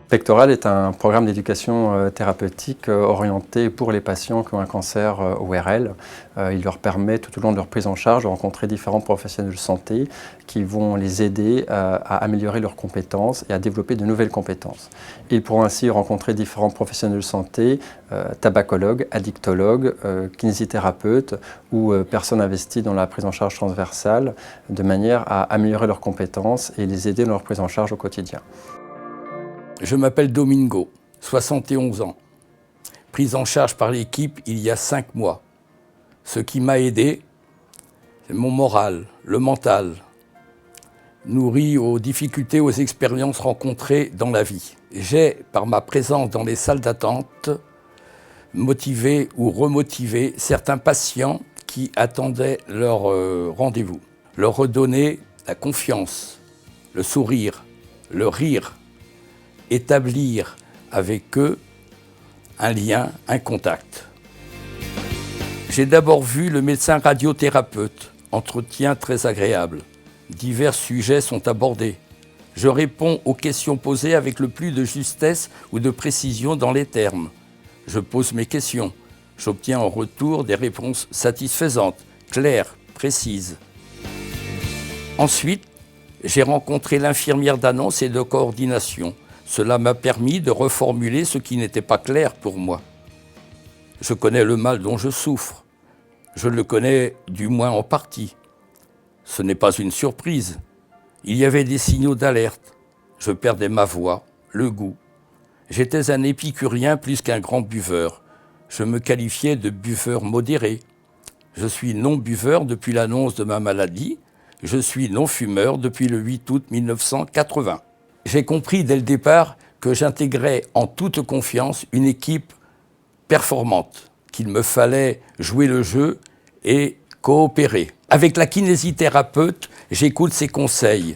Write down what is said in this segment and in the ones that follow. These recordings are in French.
Pectoral est un programme d'éducation thérapeutique orienté pour les patients qui ont un cancer ORL. Il leur permet tout au long de leur prise en charge de rencontrer différents professionnels de santé qui vont les aider à améliorer leurs compétences et à développer de nouvelles compétences. Ils pourront ainsi rencontrer différents professionnels de santé, tabacologues, addictologues, kinésithérapeutes ou personnes investies dans la prise en charge transversale de manière à améliorer leurs compétences et les aider dans leur prise en charge au quotidien. Je m'appelle Domingo, 71 ans. Prise en charge par l'équipe il y a 5 mois. Ce qui m'a aidé, c'est mon moral, le mental, nourri aux difficultés, aux expériences rencontrées dans la vie. J'ai, par ma présence dans les salles d'attente, motivé ou remotivé certains patients qui attendaient leur rendez-vous. Leur redonner la confiance, le sourire, le rire, établir avec eux un lien, un contact. J'ai d'abord vu le médecin radiothérapeute, entretien très agréable. Divers sujets sont abordés. Je réponds aux questions posées avec le plus de justesse ou de précision dans les termes. Je pose mes questions. J'obtiens en retour des réponses satisfaisantes, claires, précises. Ensuite, j'ai rencontré l'infirmière d'annonce et de coordination. Cela m'a permis de reformuler ce qui n'était pas clair pour moi. Je connais le mal dont je souffre. Je le connais du moins en partie. Ce n'est pas une surprise. Il y avait des signaux d'alerte. Je perdais ma voix, le goût. J'étais un épicurien plus qu'un grand buveur. Je me qualifiais de buveur modéré. Je suis non-buveur depuis l'annonce de ma maladie. Je suis non-fumeur depuis le 8 août 1980. J'ai compris dès le départ que j'intégrais en toute confiance une équipe performante, qu'il me fallait jouer le jeu et coopérer. Avec la kinésithérapeute, j'écoute ses conseils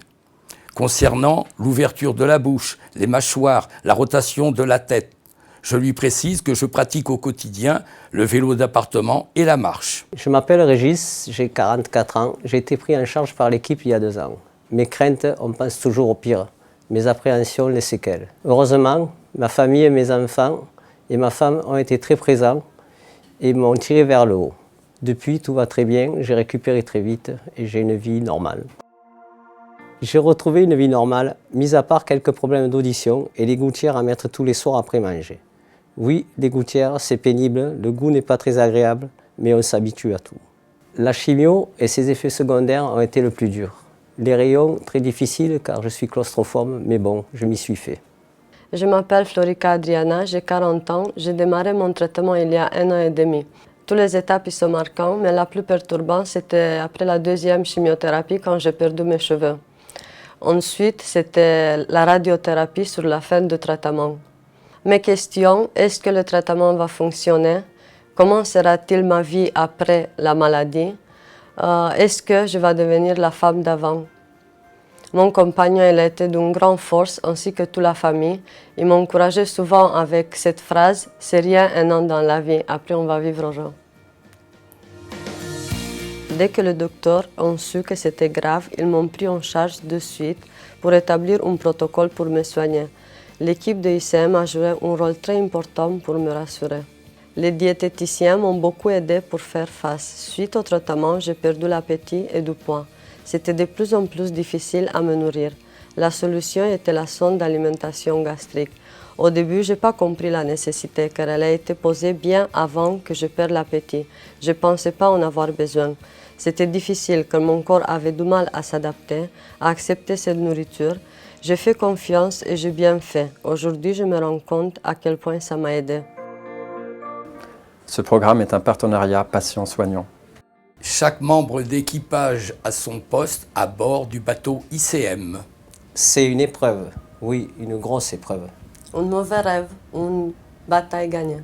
concernant l'ouverture de la bouche, les mâchoires, la rotation de la tête. Je lui précise que je pratique au quotidien le vélo d'appartement et la marche. Je m'appelle Régis, j'ai 44 ans. J'ai été pris en charge par l'équipe il y a 2 ans. Mes craintes, on pense toujours au pire. Mes appréhensions, les séquelles. Heureusement, ma famille et mes enfants et ma femme ont été très présents et m'ont tiré vers le haut. Depuis, tout va très bien, j'ai récupéré très vite et j'ai une vie normale. J'ai retrouvé une vie normale, mis à part quelques problèmes d'audition et les gouttières à mettre tous les soirs après manger. Oui, les gouttières, c'est pénible, le goût n'est pas très agréable, mais on s'habitue à tout. La chimio et ses effets secondaires ont été le plus dur. Les rayons, très difficiles car je suis claustrophobe, mais bon, je m'y suis fait. Je m'appelle Florica Adriana, j'ai 40 ans, j'ai démarré mon traitement il y a 1 an et demi. Toutes les étapes sont marquantes, mais la plus perturbante, c'était après la 2e chimiothérapie quand j'ai perdu mes cheveux. Ensuite, c'était la radiothérapie sur la fin du traitement. Mes questions, est-ce que le traitement va fonctionner? Comment sera-t-il ma vie après la maladie? Est-ce que je vais devenir la femme d'avant? Mon compagnon, il a été d'une grande force, ainsi que toute la famille. Il m'encourageait souvent avec cette phrase « C'est rien un an dans la vie, après on va vivre heureux ». Dès que le docteur a su que c'était grave, ils m'ont pris en charge de suite pour établir un protocole pour me soigner. L'équipe de ICM a joué un rôle très important pour me rassurer. Les diététiciens m'ont beaucoup aidé pour faire face. Suite au traitement, j'ai perdu l'appétit et du poids. C'était de plus en plus difficile à me nourrir. La solution était la sonde d'alimentation gastrique. Au début, je n'ai pas compris la nécessité car elle a été posée bien avant que je perde l'appétit. Je ne pensais pas en avoir besoin. C'était difficile car mon corps avait du mal à s'adapter, à accepter cette nourriture. J'ai fait confiance et j'ai bien fait. Aujourd'hui, je me rends compte à quel point ça m'a aidé. Ce programme est un partenariat patient-soignant. Chaque membre d'équipage a son poste à bord du bateau ICM. C'est une épreuve, oui, une grosse épreuve. Un mauvais rêve, une bataille gagnée.